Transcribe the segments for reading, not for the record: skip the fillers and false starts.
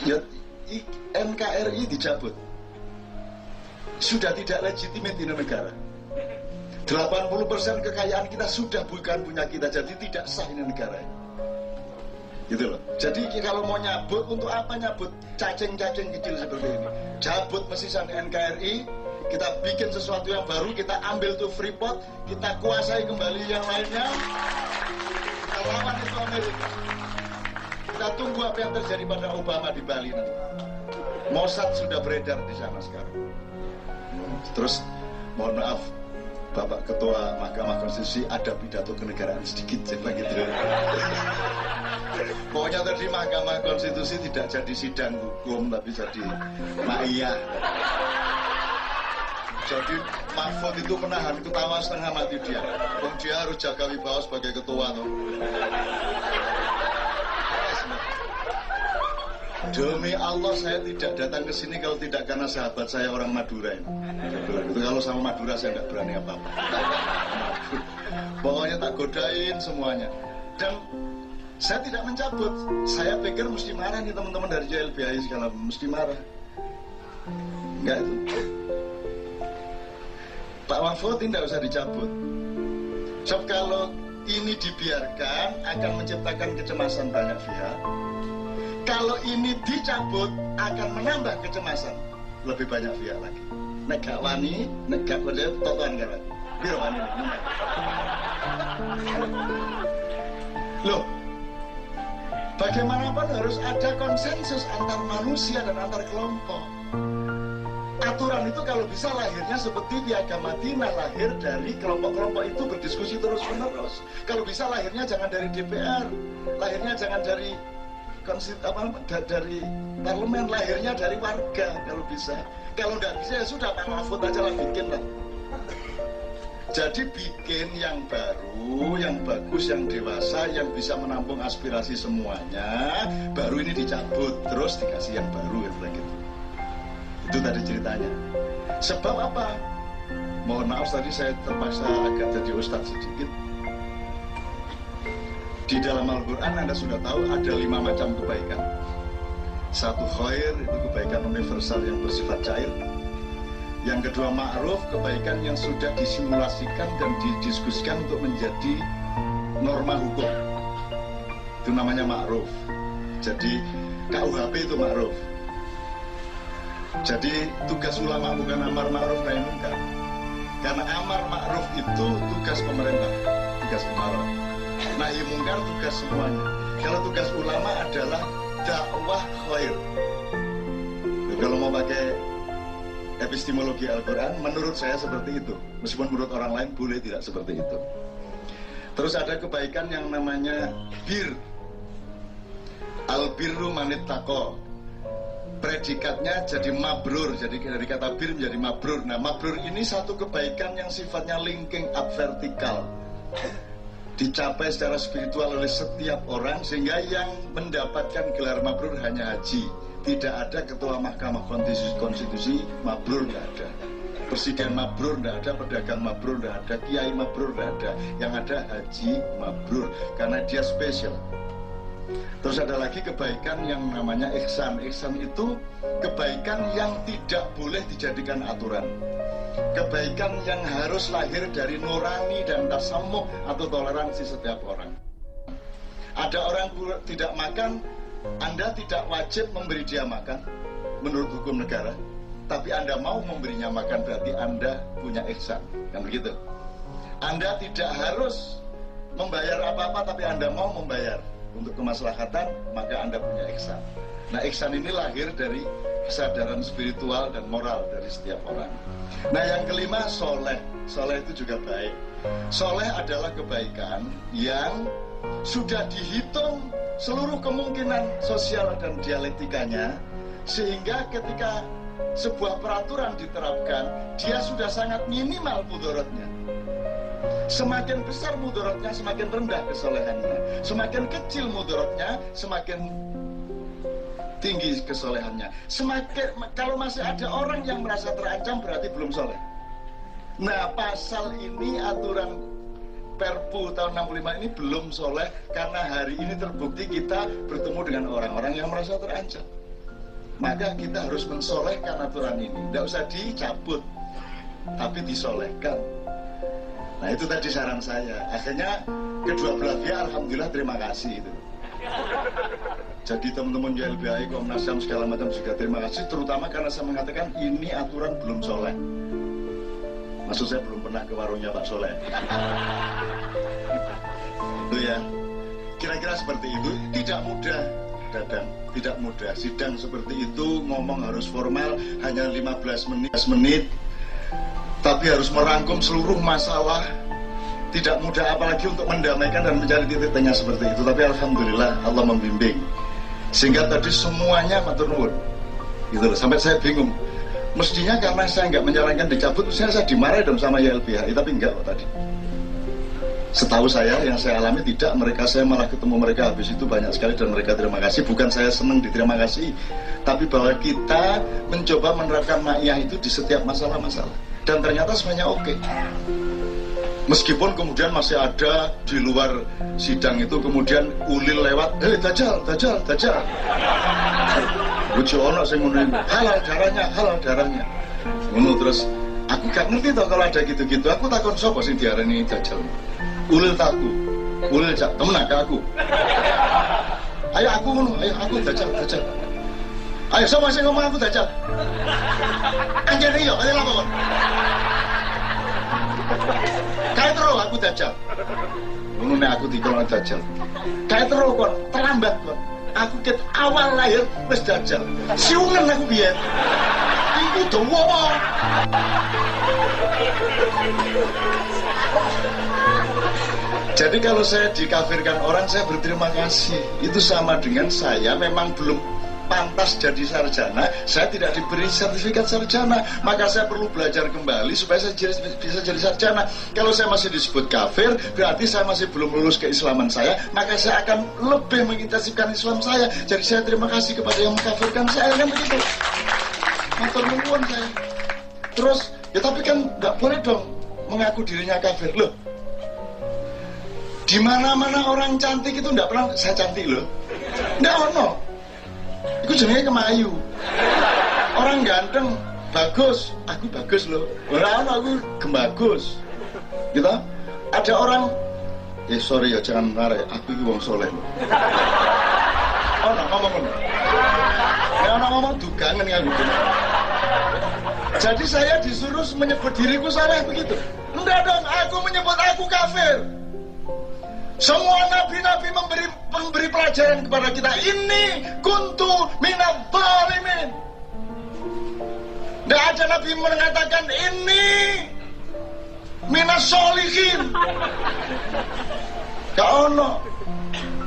Ya, NKRI dicabut. Sudah tidak legitimate di negara. 80% kekayaan kita sudah bukan punya kita, jadi tidak sah ini negara ini. Gitu loh. Jadi kalau mau nyabut, untuk apa nyabut cacing-cacing kecil seperti ini? Cabut mesisan NKRI, kita bikin sesuatu yang baru, kita ambil tuh Freeport, kita kuasai kembali yang lainnya, kita lawan itu Amerika. Kita tunggu apa yang terjadi pada Obama di Bali nanti. Mossad sudah beredar di sana sekarang. Terus, mohon maaf, Bapak Ketua Mahkamah Konstitusi, ada pidato kenegaraan sedikit, saya gitu. Pokoknya tadi Mahkamah Konstitusi tidak jadi sidang hukum, tapi jadi maiyah. Jadi Mahfud itu menahan ketawa setengah mati dia. Dia harus jaga wibawa sebagai ketua tuh. Demi Allah saya tidak datang ke sini kalau tidak karena sahabat saya orang Madura ini. Itu kalau sama Madura saya tidak berani apa-apa. Pokoknya tak godain semuanya. Dan saya tidak mencabut. Saya pikir mesti marah nih teman-teman dari JLBHI segala mesti marah. Enggak itu. Pak Mahfud tidak usah dicabut. Sebab kalau ini dibiarkan akan menciptakan kecemasan banyak pihak. Kalau ini dicabut akan menambah kecemasan lebih banyak pihak lagi. Negak wani, negak pada totoan kan. Biar wani. Loh, bagaimanapun harus ada konsensus antar manusia dan antar kelompok. Aturan itu kalau bisa lahirnya seperti Piagam Madinah, lahir dari kelompok-kelompok itu berdiskusi terus-menerus. Kalau bisa lahirnya jangan dari DPR, lahirnya jangan dari dari parlemen, lahirnya dari warga kalau bisa. Kalau nggak bisa ya sudah Pak Mahfud aja lah bikin lah. Jadi bikin yang baru, yang bagus, yang dewasa, yang bisa menampung aspirasi semuanya. Baru ini dicabut, terus dikasih yang baru gitu. Itu tadi ceritanya. Sebab apa? Mohon maaf tadi saya terpaksa agak jadi ustadz sedikit. Di dalam Al-Quran Anda sudah tahu ada 5 macam kebaikan. 1 khair, itu kebaikan universal yang bersifat cair. Yang kedua ma'ruf, kebaikan yang sudah disimulasikan dan didiskusikan untuk menjadi norma hukum. Itu namanya ma'ruf. Jadi KUHP itu ma'ruf. Jadi tugas ulama bukan amar ma'ruf nahi munkar. Karena amar ma'ruf itu tugas pemerintah, tugas pemerintah. Nahi mungkar tugas semuanya. Kalau tugas ulama adalah dakwah khair. Kalau mau pakai epistemologi Al-Quran, menurut saya seperti itu. Meskipun menurut orang lain boleh tidak seperti itu. Terus ada kebaikan yang namanya bir. Al-birru manit taqo. Predikatnya jadi mabrur. Jadi dari kata bir menjadi mabrur. Nah, mabrur ini satu kebaikan yang sifatnya linking up vertikal. Dicapai secara spiritual oleh setiap orang, sehingga yang mendapatkan gelar mabrur hanya haji. Tidak ada ketua Mahkamah Konstitusi mabrur, tidak ada. Presiden mabrur tidak ada, pedagang mabrur tidak ada, kiai mabrur tidak ada. Yang ada haji mabrur karena dia spesial. Terus ada lagi kebaikan yang namanya ihsan. Ihsan itu kebaikan yang tidak boleh dijadikan aturan. Kebaikan yang harus lahir dari nurani dan tasamuh atau toleransi setiap orang. Ada orang tidak makan, Anda tidak wajib memberi dia makan menurut hukum negara. Tapi Anda mau memberinya makan, berarti Anda punya ihsan. Kan begitu? Anda tidak harus membayar apa-apa, tapi Anda mau membayar untuk kemaslahatan, maka Anda punya ihsan. Nah, ihsan ini lahir dari kesadaran spiritual dan moral dari setiap orang. Nah, yang kelima, soleh. Soleh itu juga baik. Soleh adalah kebaikan yang sudah dihitung seluruh kemungkinan sosial dan dialektikanya, sehingga ketika sebuah peraturan diterapkan, dia sudah sangat minimal mudorotnya. Semakin besar mudorotnya, semakin rendah kesolehannya. Semakin kecil mudorotnya, semakin tinggi kesolehannya. Semakin, kalau masih ada orang yang merasa terancam, berarti belum soleh. Nah, pasal ini, aturan Perpu tahun 65 ini belum soleh, karena hari ini terbukti kita bertemu dengan orang-orang yang merasa terancam. maka kita harus mensolehkan aturan ini. Tidak usah dicabut, tapi disolehkan. Nah itu tadi saran saya. Akhirnya kedua belah pihak alhamdulillah terima kasih itu. Jadi teman-teman YLBHI, Komnas HAM segala macam juga terima kasih, terutama karena saya mengatakan ini aturan belum soleh. Maksud saya belum pernah ke warungnya Pak Soleh. Itu ya. Kira-kira seperti itu. Tidak mudah, Dadang. Tidak mudah. Sidang seperti itu ngomong harus formal, hanya 15 menit. Tapi harus merangkum seluruh masalah. Tidak mudah apalagi untuk mendamaikan dan mencari titik tengah seperti itu. Tapi alhamdulillah Allah membimbing. Sehingga tadi semuanya matur nuwun. Gitu loh. Sampai saya bingung. Mestinya karena saya nggak menyarankan dicabut, mestinya saya dimarahi dong sama YLBHI. Tapi enggak kok tadi. Setahu saya, yang saya alami tidak. Saya malah ketemu mereka habis itu banyak sekali dan mereka terima kasih. Bukan saya senang diterima kasih, tapi bahwa kita mencoba menerapkan ma'iyah itu di setiap masalah-masalah. Dan ternyata semuanya oke. Meskipun kemudian masih ada di luar sidang itu kemudian ulil lewat, dajjal. Bojo ono sing ngono, halal darahnya. Ngono terus aku gak ngerti toh kalau ada gitu-gitu. Aku takon sapa sing diarani dajjal. Ulil takku. Ulil jak temen aku. Ayo aku ngono, ayo aku dajjal. Ayo sapa sing ngomong aku dajjal? Anjene yo, ayo lapor. Kayak terus aku dajjal. Ngono nek aku dikolong dajjal. Kayak terus kon, terlambat kon. Aku ket awal lahir wis dajjal. Siungen aku biyen. Iku dawa. Jadi kalau saya dikafirkan orang, saya berterima kasih. Itu sama dengan saya memang belum pantas jadi sarjana, saya tidak diberi sertifikat sarjana, maka saya perlu belajar kembali supaya saya bisa jadi sarjana. Kalau saya masih disebut kafir, berarti saya masih belum lulus keislaman saya, maka saya akan lebih mengintensifkan Islam saya. Jadi saya terima kasih kepada yang mengkafirkan saya, kan begitu. Matur nuwun saya. Terus, ya tapi kan nggak boleh dong mengaku dirinya kafir loh. Di mana-mana orang cantik itu nggak pernah saya cantik loh. Nggak ono. Itu jenenge kemayu. Orang ganteng bagus, aku bagus loh. Orang aku gembagus. Gitu. Ada orang, sorry ya jangan marah, aku itu wong soleh loh. Ngomong. Orang ngomong dugangan aku. Jadi saya disuruh menyebut diriku soleh begitu. Enggak dong, aku menyebut aku kafir. Semua nabi-nabi memberi pelajaran kepada kita. Ini kuntu minadh dhalimin. Tidak ada nabi mengatakan ini minas sholihin. Gak ono.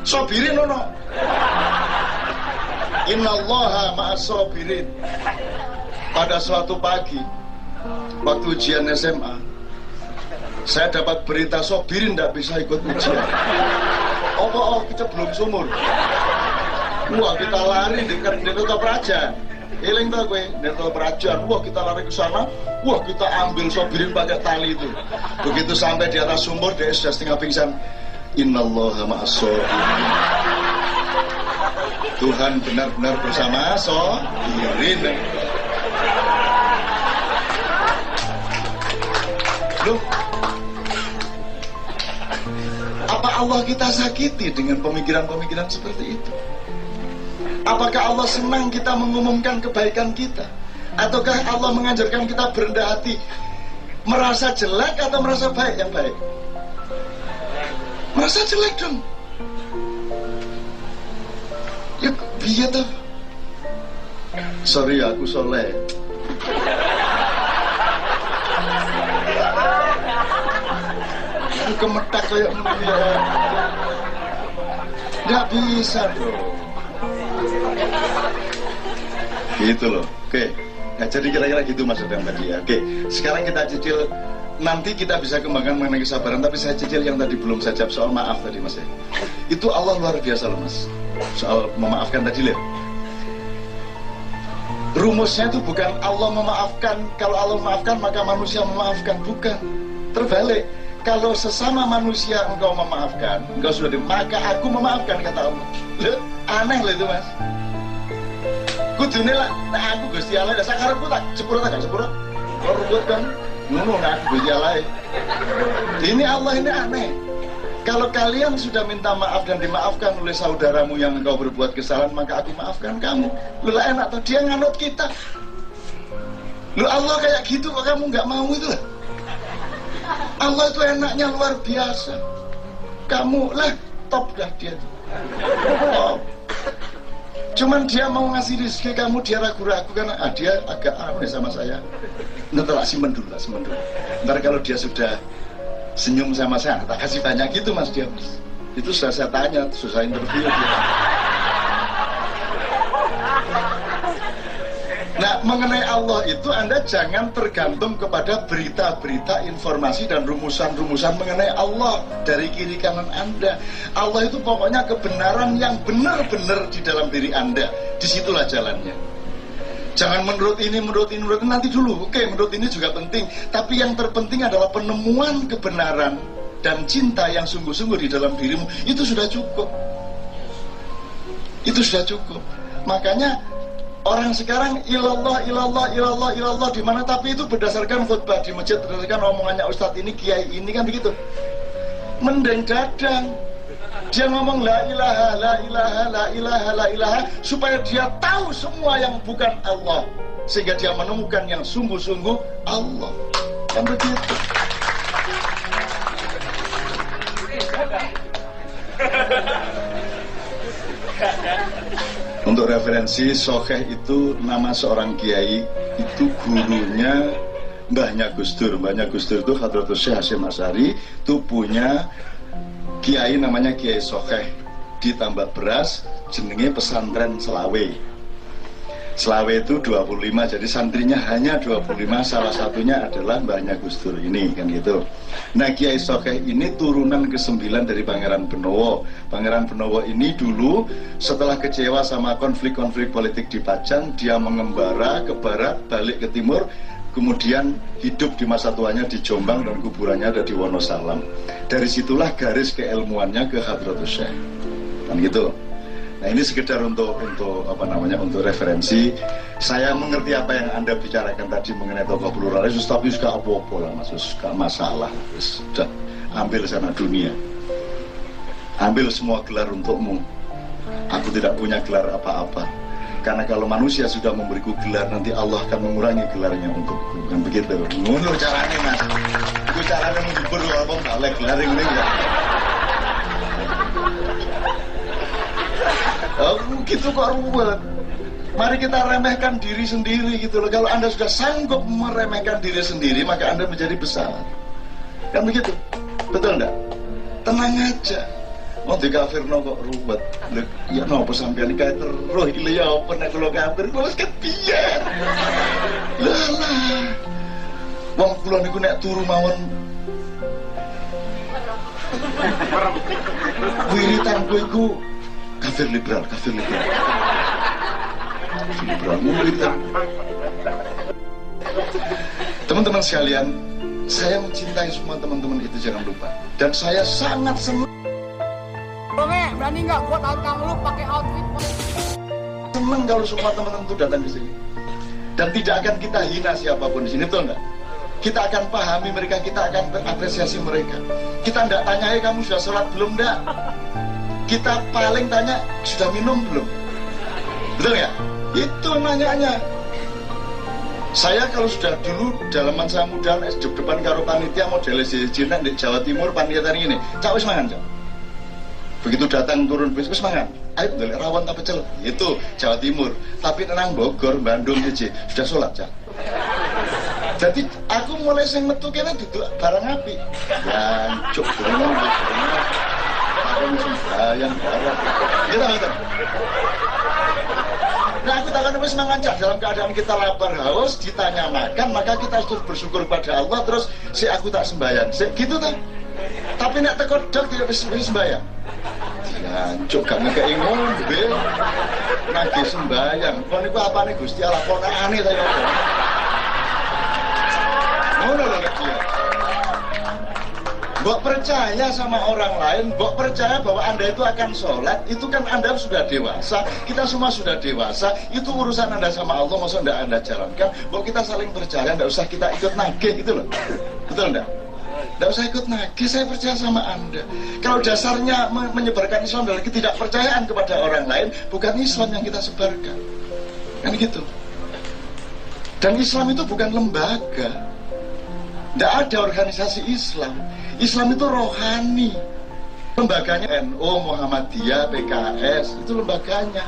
Sobirin ono. Innallaha ma'as sobirin. Pada suatu pagi waktu ujian SMA, saya dapat berita sobirin tidak bisa ikut ujian. Oh kita belum sumur. Wah kita lari di Neto Praja. Iling tau gue, Neto Praja. Wah kita lari ke sana. Wah kita ambil sobirin pakai tali itu. Begitu sampai di atas sumur, dia sudah setengah pingsan. Innallaha ma'as sobirin. Tuhan benar-benar bersama sobirin. Loh, apa Allah kita sakiti dengan pemikiran-pemikiran seperti itu? Apakah Allah senang kita mengumumkan kebaikan kita? Ataukah Allah mengajarkan kita berendah hati, merasa jelek atau merasa baik yang baik? Merasa jelek dong. Ya biar tuh. Sorry aku soleh. Kemetak kayak ya. Nggak bisa dong. Gitu loh. Oke. Nah, jadi kira-kira gitu maksudnya tadi ya. Oke. Sekarang kita cicil. Nanti kita bisa kembangkan mengenai kesabaran. Tapi saya cicil yang tadi belum saya jawab soal maaf tadi mas ya. Itu Allah luar biasa loh mas. Soal memaafkan tadi lihat. Rumusnya itu bukan Allah memaafkan. Kalau Allah memaafkan maka manusia memaafkan. Bukan. Terbalik. Kalau sesama manusia engkau memaafkan, engkau sudah maka aku memaafkan kata Allah. Loh, aneh loh itu mas. Kudune lah, nah aku Gusti Allah dasar karepku tak sepuro tak sepuro. Kok ruwet kan? Ngono nah aku Gusti Allah. Ini Allah ini aneh. Kalau kalian sudah minta maaf dan dimaafkan oleh saudaramu yang engkau berbuat kesalahan, maka aku maafkan kamu. Lu lah enak tuh dia nganut kita. Lu Allah kayak gitu kok kamu nggak mau itu lah. Allah itu enaknya luar biasa. Kamu lah top dah dia tuh. Top. Cuman dia mau ngasih rezeki kamu, dia ragu-ragu karena dia agak aneh sama saya. Ntar lah simpen dulu. Ntar kalau dia sudah senyum sama saya, tak kasih banyak gitu mas dia. Itu sudah saya tanya, susah interview dia. Nah, mengenai Allah itu Anda jangan tergantung kepada berita-berita, informasi dan rumusan-rumusan mengenai Allah dari kiri kanan Anda. Allah itu pokoknya kebenaran yang benar-benar di dalam diri Anda. Disitulah jalannya. Jangan menurut ini, nanti dulu. Oke, menurut ini juga penting. Tapi yang terpenting adalah penemuan kebenaran dan cinta yang sungguh-sungguh di dalam dirimu. Itu sudah cukup. Itu sudah cukup. Makanya orang sekarang ilallah di mana, tapi itu berdasarkan khutbah di masjid, berdasarkan omongannya ustadz ini, kiai ini kan begitu. Mendeng dadang. Dia ngomong la ilaha supaya dia tahu semua yang bukan Allah, sehingga dia menemukan yang sungguh-sungguh Allah. Kan begitu. Untuk referensi, Sokeh itu nama seorang kiai, itu gurunya Mbahnya Gus Dur. Mbahnya Gus Dur itu Hadratus Syekh Hasyim Asy'ari, itu punya kiai namanya Kiai Sokeh di Tambak Beras, jenenge pesantren Selawe. Selawe itu 25, jadi santrinya hanya 25, salah satunya adalah Mbahnya Gus Dur ini, kan gitu. Nah, Kiai Sokeh ini turunan ke-9 dari Pangeran Benowo. Pangeran Benowo ini dulu setelah kecewa sama konflik-konflik politik di Pajang, dia mengembara ke barat, balik ke timur, kemudian hidup di masa tuanya di Jombang dan kuburannya ada di Wonosalam. Dari situlah garis keilmuannya ke Hadratus Syekh, kan gitu. Nah, ini sekedar untuk referensi. Saya mengerti apa yang Anda bicarakan tadi mengenai tokoh pluralis, tapi suka apa-apa lah mas, suka masalah. Sudah ambil sana dunia, ambil semua gelar untukmu. Aku tidak punya gelar apa-apa. Karena kalau manusia sudah memberiku gelar, nanti Allah akan mengurangi gelarnya untukku. Kan begitu. Ngono caranya mas. Itu caranya menghibur apa enggak gelar ini ya. Oh, gitu kok ruwet. Mari kita remehkan diri sendiri gitu loh. Kalau Anda sudah sanggup meremehkan diri sendiri, maka Anda menjadi besar. Kan begitu? Betul enggak? Tenang aja. Mau dikafirno kok ruwet. Ya nopo sampeyan kae terus iki ya apa nek kula kafir wis kepiye. Lah. Wong kula niku nek turu mawon wiritan kowe iku kafir liberal. Teman-teman sekalian, saya mencintai semua teman-teman itu, jangan lupa. Dan saya sangat senang. Berani nggak buat kamu lu pakai outfit? Senang kalau semua teman-teman itu datang ke sini. Dan tidak akan kita hina siapapun di sini, betul nggak? Kita akan pahami mereka, kita akan apresiasi mereka. Kita nggak tanya, kamu sudah sholat belum nggak? Kita paling tanya, sudah minum belum? Betul ya? Itu nanyanya. Saya kalau sudah dulu dalaman saya muda depan karo panitia model SJJ di Jawa Timur, panitia ini cak wis mangan cak. Begitu datang turun bis wis mangan. Ayo ndelok rawon tak pecel. Itu Jawa Timur. Tapi tenang Bogor, Bandung sudah sholat cak. Jadi aku mulai sing metu kene duduk barang api. Jancuk gorengan. Sembahyang barang. Gitu. Nah, aku takkan wis mangancak dalam keadaan kita lapar haus, ditanya makan, maka kita harus bersyukur pada Allah, terus si aku tak sembahyang. Gitu kan? Tapi nek teko dok tidak wis sembahyang. Jancuk gak ngekeki ngombe. Nagih sembahyang. Kon niku apane Gusti Allah ponakane saya. Ngono lho dia. Mbok percaya sama orang lain, mbok percaya bahwa Anda itu akan sholat, itu kan Anda sudah dewasa, kita semua sudah dewasa, itu urusan Anda sama Allah, maksudnya tidak Anda jalankan, mbok kita saling percaya, tidak usah kita ikut nagih gitu loh. Betul enggak? Tidak usah ikut nagih, saya percaya sama Anda. Kalau dasarnya menyebarkan Islam dari ketidakpercayaan kepada orang lain, bukan Islam yang kita sebarkan. Kan gitu. Dan Islam itu bukan lembaga. Tidak ada organisasi Islam. Islam itu rohani. Lembaganya NU, Muhammadiyah, PKS, itu lembaganya.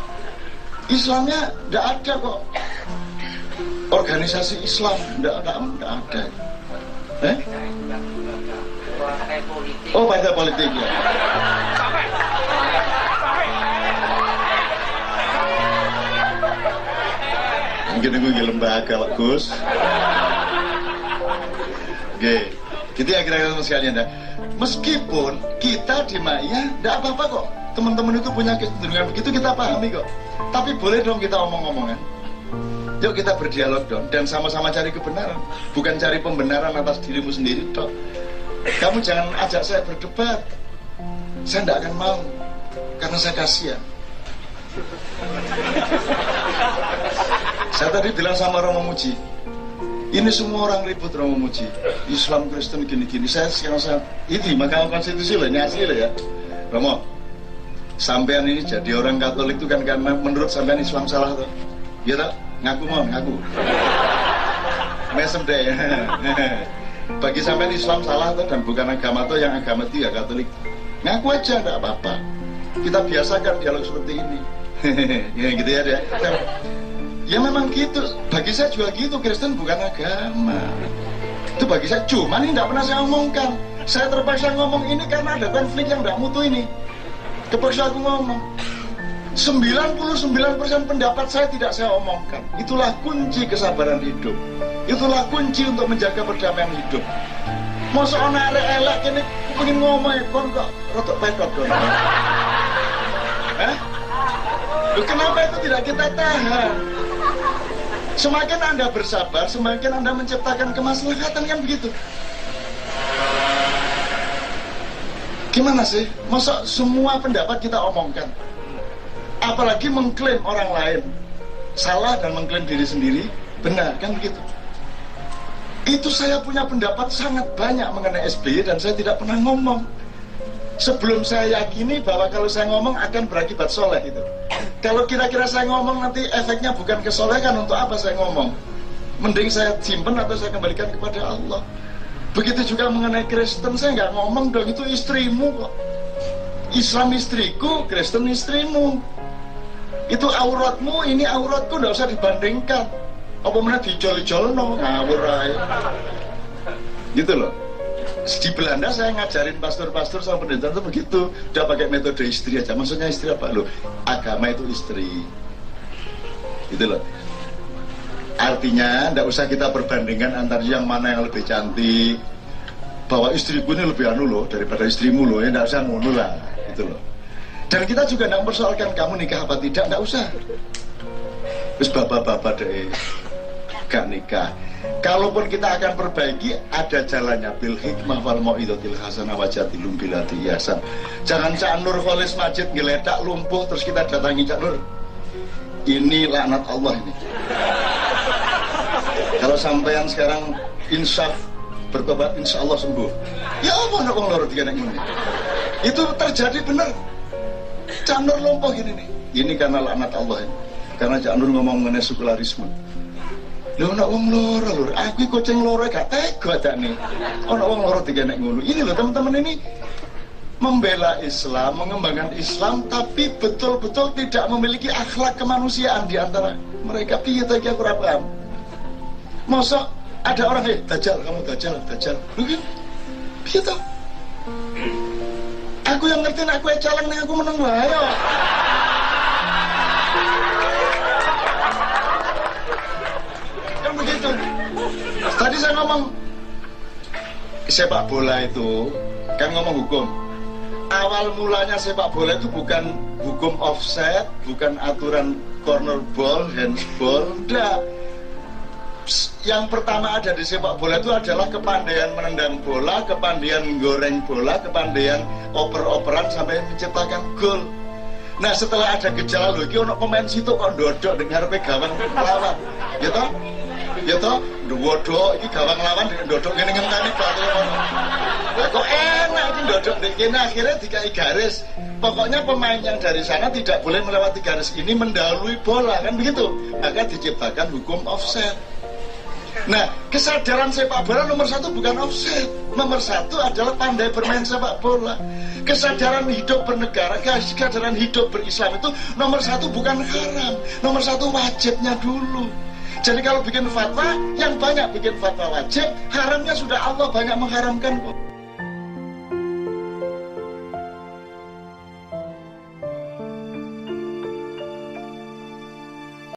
Islamnya tidak ada kok. Organisasi Islam tidak ada. Oh, partai politik ya. Mungkin gue lembaga lah Gus. Oke, gitu ya kira-kira sekalian ya. Meskipun kita di Maya tidak apa-apa kok, teman-teman itu punya kecenderungan begitu, kita pahami kok. Tapi boleh dong kita omong-omongan. Yuk kita berdialog dong, dan sama-sama cari kebenaran, bukan cari pembenaran atas dirimu sendiri dong. Kamu jangan ajak saya berdebat, saya tidak akan mau, karena saya kasihan. Saya tadi bilang sama Romo Muji, ini semua orang ribut Romo Muji, Islam Kristen gini-gini. Saya ini Mahkamah Konstitusi loh, ini asli loh ya. Romo, sampean ini jadi orang Katolik itu kan karena menurut sampean Islam salah tuh. Ya tak? Ngaku mau, ngaku. Mesem deh. Bagi sampean Islam salah tuh, dan bukan agama tuh, yang agama itu ya Katolik. Ngaku aja, enggak apa-apa. Kita biasakan dialog seperti ini. Ya gitu ya deh. Ya memang gitu, bagi saya juga gitu, Kristen bukan agama. Itu bagi saya, cuma ini tidak pernah saya omongkan. Saya terpaksa ngomong ini karena ada konflik yang tidak mutu ini. Terpaksa aku ngomong. 99% pendapat saya tidak saya omongkan. Itulah kunci kesabaran hidup. Itulah kunci untuk menjaga perdamaian hidup. Masa anak elek ini pengen ngomong kon kok rotok pedot kon. Kenapa itu tidak kita tahan? Semakin Anda bersabar, semakin Anda menciptakan kemaslahatan, kan begitu. Gimana sih? Masa semua pendapat kita omongkan? Apalagi mengklaim orang lain salah dan mengklaim diri sendiri benar, kan begitu. Itu saya punya pendapat sangat banyak mengenai SBY dan saya tidak pernah ngomong. Sebelum saya yakini bahwa kalau saya ngomong akan berakibat soleh itu. Kalau kira-kira saya ngomong nanti efeknya bukan kesolehan, untuk apa saya ngomong? Mending saya simpen atau saya kembalikan kepada Allah. Begitu juga mengenai Kristen, saya nggak ngomong dong, itu istrimu kok. Islam istriku, Kristen istrimu. Itu auratmu, ini auratku, nggak usah dibandingkan. Apa mana dijol-jol no, ngawur aja. Gitu loh. Di Belanda saya ngajarin pastor-pastor sama pendeta itu begitu, udah pakai metode istri aja. Maksudnya istri apa loh? Agama itu istri, gitu loh. Artinya tidak usah kita perbandingkan antara yang mana yang lebih cantik, bahwa istriku ini lebih anu loh daripada istrimu loh, ya tidak usah ngono lah, gitu loh. Dan kita juga tidak mempersoalkan kamu nikah apa tidak usah. Terus bapak-bapak deh gak nikah. Kalaupun kita akan perbaiki, ada jalannya, bil hikmah wal mau'izatil hasanah wa jadilhum billati ihsan. Jangan Cak Nur Kholis Majid ngeledak lumpuh terus kita datangi Cak Nur. Ini laknat Allah ini. Kalau sampean sekarang insaf bertobat, insya Allah sembuh. Ya Allah, nak wong loro tiga ini. Itu terjadi benar. Cak Nur lumpuh ini nih. Ini karena laknat Allah ini. Karena Cak Nur ngomong mengenai sekularisme. Lho nak wong loro, aku kucing loro gak tega dak nih. Ana wong loro digenek ngono. Ini loh teman-teman, ini membela Islam, mengembangkan Islam, tapi betul-betul tidak memiliki akhlak kemanusiaan di antara mereka. Piye ta iki aku ora paham. Masa ada orang dajal, kamu dajal. Mungkin piye ta? Aku yang ngerti nek kowe caleng ning aku meneng wae. Begitu. Tadi saya ngomong sepak bola itu kan ngomong hukum. Awal mulanya sepak bola itu bukan hukum offside, bukan aturan corner ball, handsball, enggak. yang pertama ada di sepak bola itu adalah kepandaian menendang bola, kepandaian goreng bola, kepandaian oper-operan sampai menciptakan gol. Nah setelah ada gejala lagi, ono pemain situ kok dodok dengan gawang lawan, ya toh? Ya toh, dodok ini gawang lawan dengan dodok ini ngenteni batu. Lah kok enak ini dodok ini, akhirnya dikai garis. Pokoknya pemain yang dari sana tidak boleh melewati garis ini mendahului bola, kan begitu. Maka diciptakan hukum offset. Nah, kesadaran sepak bola nomor satu bukan offset. Nomor satu adalah pandai bermain sepak bola. Kesadaran hidup bernegara, kesadaran hidup berislam itu nomor satu bukan haram. Nomor satu wajibnya dulu. Jadi kalau bikin fatwa, yang banyak bikin fatwa wajib, haramnya sudah Allah banyak mengharamkan kok.